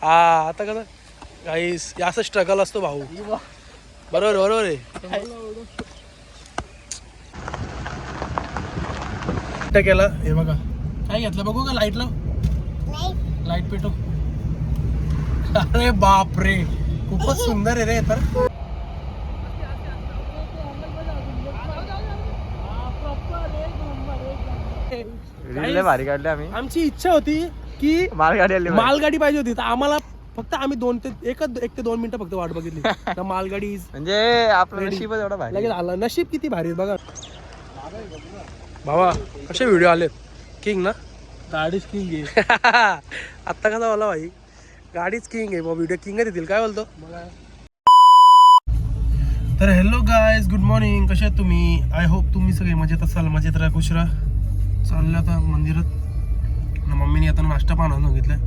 हा आता कसं गाईस असं स्ट्रगल असतो भाऊ. बरोबर बरोबर आहे. केलं हे बघा काय घेतलं बघू का लाईट लाव लाईट पेटो. अरे बाप रे खूपच सुंदर आहे रे तर. भारी काढले आम्ही. आमची इच्छा होती की मालगाडी पाहिजे होती तर आम्हाला फक्त आम्ही 1 ते 2 मिनिटं फक्त वाट बघितली तर मालगाडी म्हणजे आपलं नशीब एवढं भारी लगेच आला. नशीब किती भारी बघा भावा. कसे व्हिडिओ आलेत किंग ना. गाडीच किंग आहे. आत्ता कसा बोला भाई गाडीच किंग आहे. व्हिडिओ किंग येतील काय बोलतो. तर हॅलो गायज गुड मॉर्निंग. कसे आहेत तुम्ही. आय होप तुम्ही सगळे मजेत असाल. मजेत राहा खुश राहा. चाललं आता मंदिरात. मम्मीने आता नाश्ता पान आणून घेतलाय.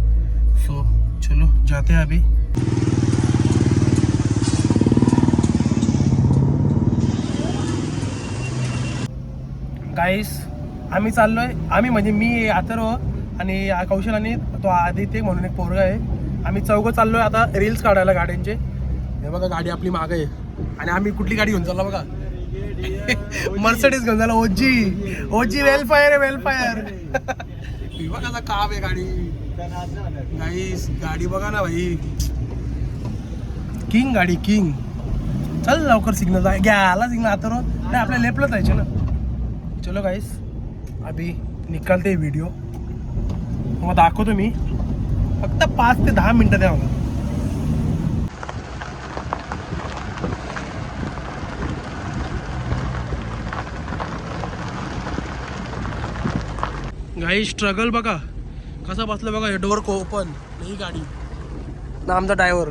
सो चलो जाते हैं अभी. गाईस आम्ही चाललोय. आम्ही म्हणजे मी अथर्व आणि कौशल आणि तो आदित्य म्हणून एक पोरगा आहे. आम्ही चौघं चाललोय आता रील्स काढायला गाड्यांचे. हे बघा गाडी आपली मागे आहे आणि आम्ही कुठली गाडी घेऊन चाललो बघा. मर्सिडीज घेऊन झाला. ओजी वेलफायर आहे वेलफायर. बघा काम आहे गाडी. गाईस गाडी बघा ना भाई किंग गाडी किंग. चल लवकर सिग्नल घ्याला सिग्नल आता नाही आपल्या लेफ्टला जायचे ना. चलो गाईस अभी निकालते व्हिडिओ मग दाखवतो मी. फक्त 5 ते 10 मिनिटं द्या मला. गाई स्ट्रगल बघा कसा बसलं बघा. हे डोअर ओपन ही गाडी ना आमचा ड्रायव्हर.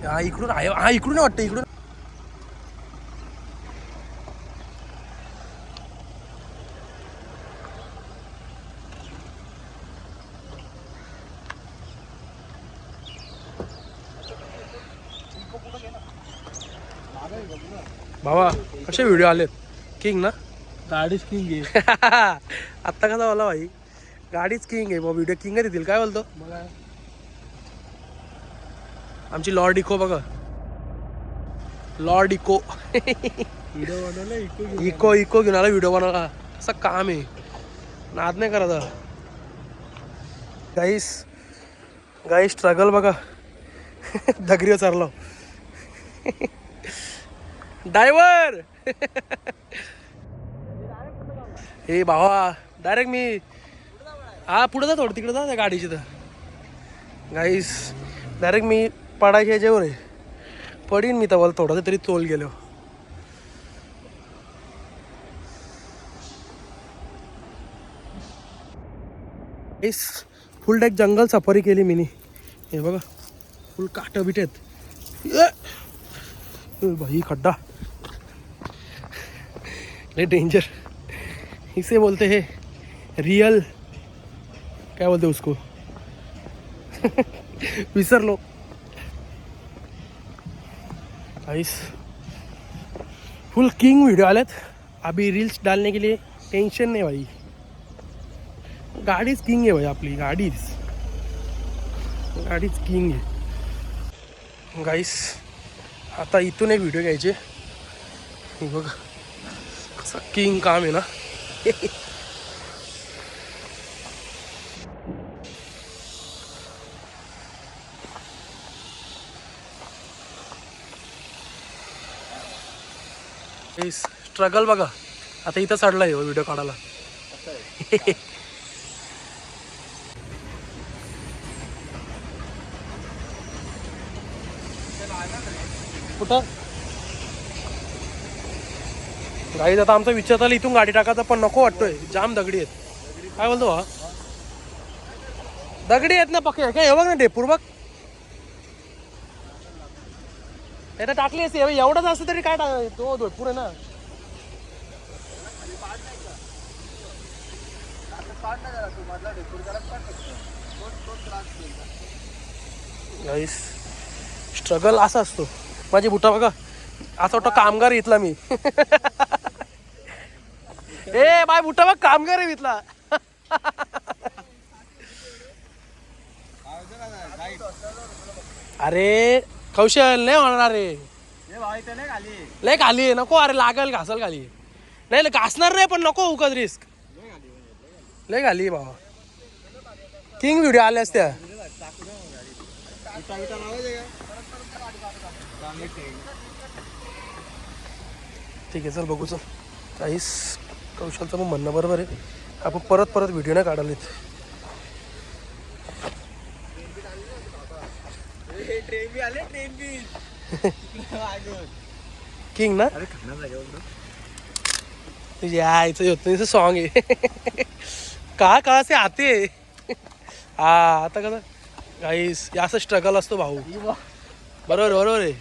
हा इकडून आहे. हा इकडून वाटतं इकडून. भावा कसे व्हिडिओ आलेत किंग ना. गाडीच किंग आहे. आत्ता कसा बोला भाई गाडीच किंग आहे. व्हिडिओ किंग येतील काय बोलतो. आमची लॉर्ड इको बघा. Lord Echo. इको इको घेऊन आला व्हिडिओ बनवला. असं काम आहे नाद नाही करायचा. गाईस स्ट्रगल बघा. दगरी चाललो. ड्रायव्हर हे भावा डायरेक्ट मी हा पुढे जा थोडं तिकडे जा त्या गाडीची. तर गाईस डायरेक्ट मी पडायच्या ह्याच्यावर आहे. पडीन मी तर थोडासा तरी तोल गेलो. फुल डेक जंगल सफारी केली मी. हे बघा फुल काट बिट आहेत भाई. खड्डा लय डेंजर. इसे बोलते हैं रियल क्या बोलते उसको. विसरलो. गाइस फुल किंग वीडियो आलेत. अभी रील्स डालने के लिए टेंशन नहीं भाई. गाडीच किंग आहे भाई आपली. गाडीच किंग आहे. गाइस आता इथून एक व्हिडिओ घ्यायचे. हे बघा कसं किंग काम आहे ना. स्ट्रगल बघा. आता इथं चढलाय व्हिडिओ काढायला. कुठं गाईज आता आमचा विचार झाला इथून गाडी टाकायचा पण नको वाटतोय. जाम दगडी आहेत. काय बोलतो हा दगडी आहेत ना पक्के. काय हे बघ ना डेपूर बघ. आता टाकली असते एवढंच असतं तरी काय तो डेपूर आहे ना. गाईस स्ट्रगल असा असतो. माझी बुटा बघा असं वाटतं कामगार इथला मी. ए बाय बुटा बघ कामगार आहे इथला. अरे कौशल नाही होणार रे, लय खाली आहे, नको अरे लागल घासल खाली, नाही घासणार रे पण नको उगत रिस्क, लय खाली आहे बाबा. किंग व्हिडिओ आल्या असत्या. ठीक आहे चल बघू चल. काहीच कौशलचं मग म्हणणं बरोबर आहे, आपण परत परत व्हिडिओ नाही काढायला येत. किंग ना तुझे आईचं होतं सॉन्ग आहे का से आते. हा आता कसं काहीच असं स्ट्रगल असतो भाऊ. बरोबर बरोबर आहे.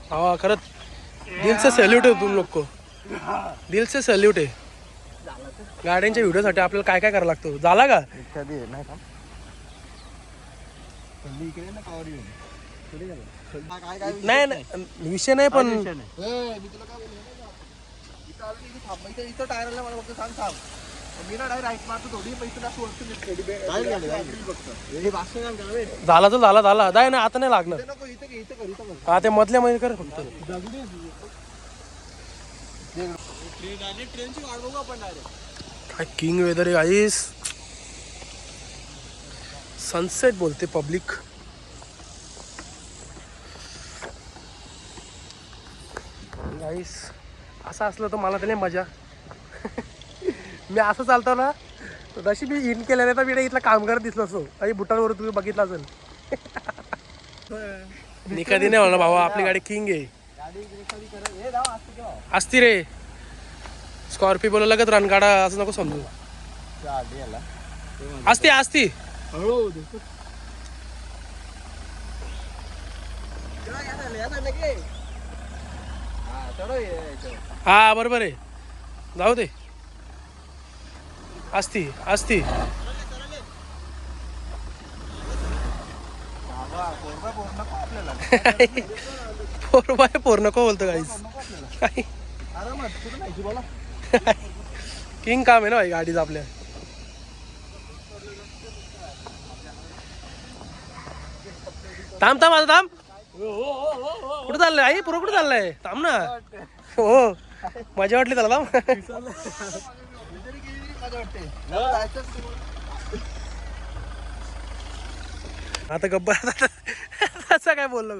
हा खरंच दिल से सॅल्यूट आहे तुम लोग को, दिल से सॅल्यूट आहे. गाड्यांच्या व्हिडिओसाठी आपल्याला काय काय करावं लागतं. झाला का नाही नाही विषय नाही पण झाला तर झाला दाय ना आता नाही लागणार. हा ते मधल्या मध्ये कर फक्त. काय किंग वेदर आहे गाईस, सनसेट बोलते पब्लिक. गाईस असं असलं तर मला त्याने मजा. मी असं चालतो ना जशी मी इन केलेलं तर मी इथला काम करत दिसलो असतो. काही बुटांवर तुम्ही बघितलं असेल. मी कधी नाही म्हणा भावा आपली गाडी किंग आहे. असती रे स्कॉर्पिओ बोला लगत रन काढा असं नको समजू. असती असती हा बरोबर आहे जाऊ दे. असती असती 4x4 नको बोलतो काहीच. किंग काम आहे ना भाई गाडीच आपल्या. थांब थांब आता थांब. कुठं चाललंय आई पुरं कुठं चाललंय थांब ना. हो मजा वाटली त्याला थांब. आता गब्बर असं काय बोललो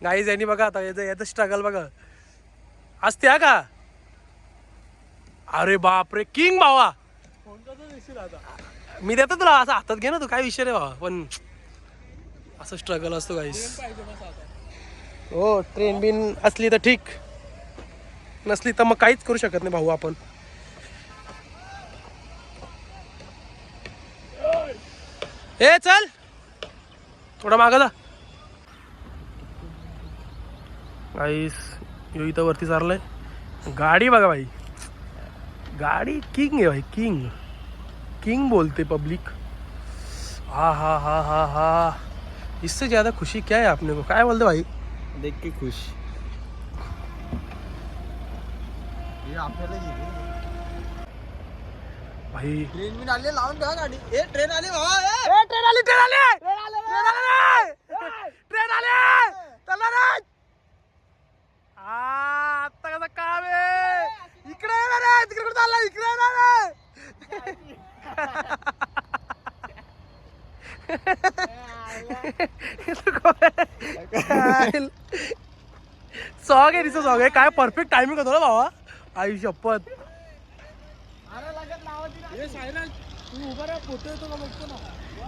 गाईज यांनी बघा आता याचं स्ट्रगल बघा असते हा का. अरे बाप रे किंग भावा मी देतो तुला असं हातात घे ना तू काय विषय रे भावा. पण असं स्ट्रगल असतो गाईस. हो ट्रेन बिन असली तर ठीक, नसली तर मग काहीच करू शकत नाही भाऊ आपण. ए चल थोडा मागं जा गाईस. यो इथं वरती चाललंय. गाडी बघा भाई, गाडी किंग है भाई, किंग किंग बोलते पब्लिक. हा हा हा हा हा इससे ज्यादा खुशी क्या है आपने को. काय बोलते भाई देख के खुश. भाई ट्रेन भी आली लावून ठेवा गाडी. ए ट्रेन आली भावा. ट्रेन आली ट्रेन आली ट्रेन आली चला रे. आता कसं काम आहे इकडे रे तिकडे कुठं चालला इकडे सॉग आहे तिचं सॉग आहे. काय परफेक्ट टायमिंग होतो ना भावा आई शपथ.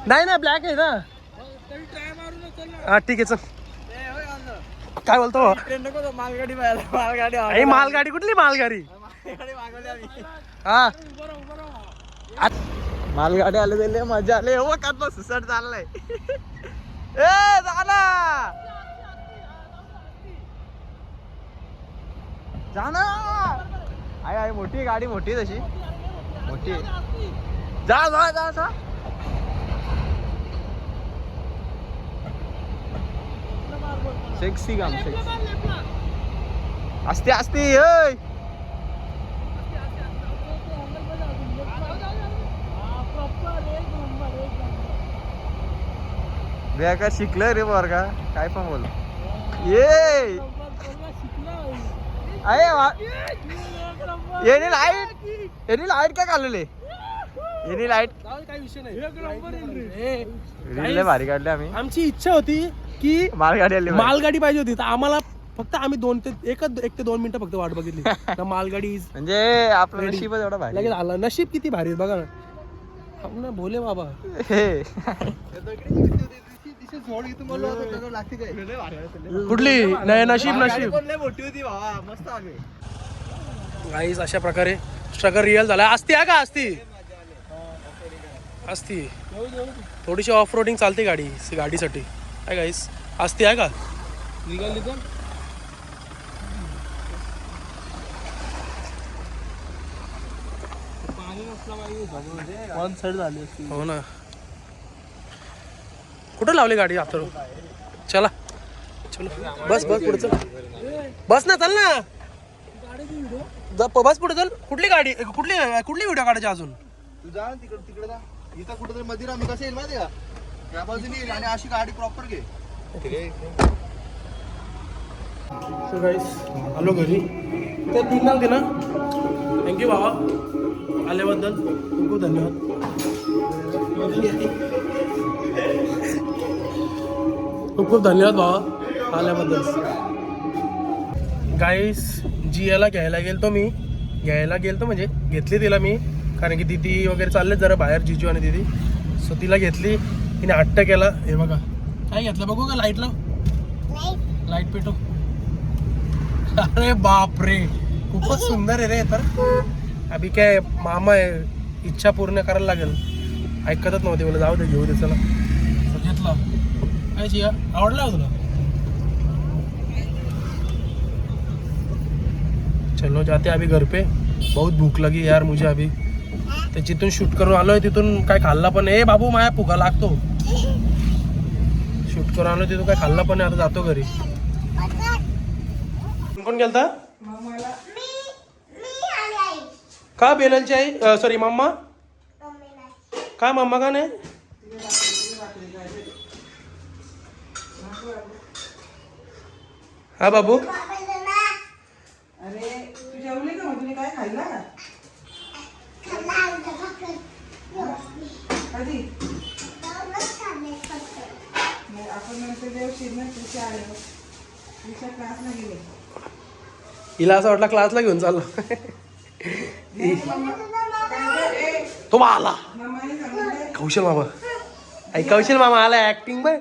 नाही ना ब्लॅक आहे ना. हा ठीक आहे चल. काय बोलतो मालगाडी मालगाडी आई मालगाडी कुठली मालगाडी. हा मालगाडी आले दिले मजा आले. हो का सुसाट चाललाय. ए जाना जाना. आहे मोठी गाडी मोठी तशी मोठी. जा जा जा जा. सेक्सी काम सेक्सी असते असते. बेकार शिकलं रे पोरगा काय पण बोल ये येणे लाईट काय काढलेले येणे लाईट काय विषय नाही रील भारी काढले आम्ही. आमची इच्छा होती की मालगाडी आली मालगाडी पाहिजे होती तर आम्हाला फक्त आम्ही 1 ते 2 मिनिटं फक्त वाट बघितली तर मालगाडी म्हणजे आपलं नशीबच एवढा भारी. लगेच आला. नशीब किती भारी आहे बघा ना आपण भोले बाबा. कुठली नाही नशीब मोठी होती बाबा मस्त आली. गाईस अशा प्रकारे स्ट्रगल रिअल झाला. असती हा का असती थोडीशी ऑफ रोडिंग चालते गाडीसाठी काय गाईस असती आहे का निघाली तर वन साइड झाली असती. हो ना कुठं लावली गाडी आता चला चलो बस पुढे चल बस ना चल ना बस पुढे चल. कुठली व्हिडिओ काढायची अजून तू जा तिकडे जा इथं कुठेतरी मदिरा मी कसं येईल माहिती का त्या बाजूने येईल आणि अशी गाडी प्रॉपर घे. सो गाईस आलो घरी ते 3 लाख दे ना. थँक्यू बाबा आल्याबद्दल खूप खूप धन्यवाद. खूप खूप धन्यवाद बाबा आल्याबद्दल. गाईस जियाला घ्यायला गेलतो म्हणजे घेतली तिला मी कारण की दीदी वगैरे चालले जरा बाहेर जिजू आणि दीदी. सो तिला घेतली तिने हट्ट केला. हे बघा काय घेतलं बघू का लाईट पेटो. अरे बाप रे खूपच सुंदर आहे रे. तर अभि काय मामा आहे इच्छा पूर्ण करायला लागेल. ऐकतच नव्हते मला जाऊ दे घेऊ दे चला घेतला. काय जिया आवडला हो तुला. चलो जाते अभी घर पे बहुत भूक लगी यार मुझे अभी. ते जिथून शूट करून आलोय तिथून काय खाल्ला पण ए बाबू माया फुगा लागतो. शूट करून आलोय तिथून काय खाल्ला पण आता जातो घरी. कोण गेलता का बेललची आई सॉरी मम्मा का मम्मा का नाही. हा बाबू अरे तू जेवली का मग तुम्ही काय खाल्ला कधी आपण नंतर जेवशील ना तुझ्या आल्यावर तुझ्या क्लासला गेले. हिला असं वाटलं क्लासला घेऊन चाललो. तो आला मामाने सांगितलं कौशल मामा कौशल मामा आला ऍक्टिंग बघ.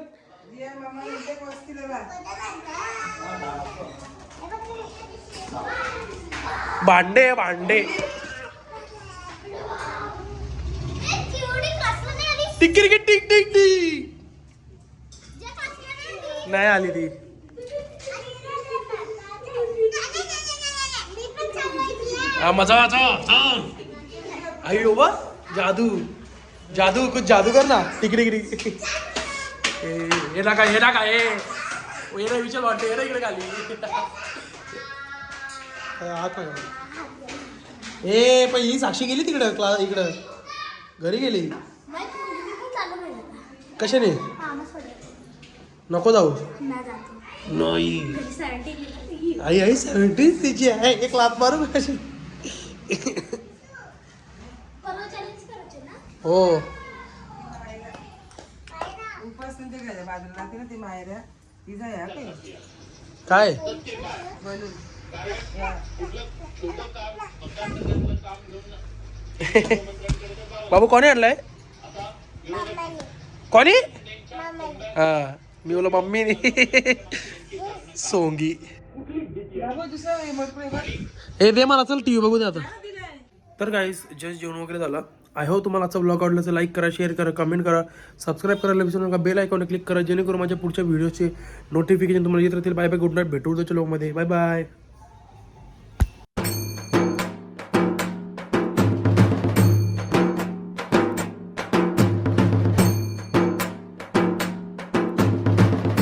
जिया मामाने एक वस्तीला जा. भांडे tick tick tick tick tick नाही आली ती. मजा आई बा जादू कुछ जादू कर ना. टिकडी हे ना काय विचार वाटते हे ना इकडे खाली. ए पण ही साक्षी गेली तिकडं इकडं घरी गेली कशाने. नको जाऊ नाही आई 70 तिची आहे. एक लात मारू कशी. हो उपासून ते घ्यायला बाजूला लागते ना ती मायऱ्या तिचा या काय बोलून बाबू कोणी आणलाय कोणी. हा मी बोला मम्मीने सोंगी. हे दे मला चल टीव्ही बघू दे आता. तर गाईस जस्ट जेवण वगैरे झालं. आय होप तुम्हाला आजचा ब्लॉग आवडला तर लाईक करा शेअर करा कमेंट करा सबस्क्राईब करायला विसरू नका. बेल आयकॉनवर क्लिक करा जेणेकरून माझ्या पुढच्या व्हिडिओचे नोटिफिकेशन तुम्हाला येत राहतील. बाय बाय गुड नाईट भेटू उद्याच्या ब्लॉगमध्ये. Bye bye.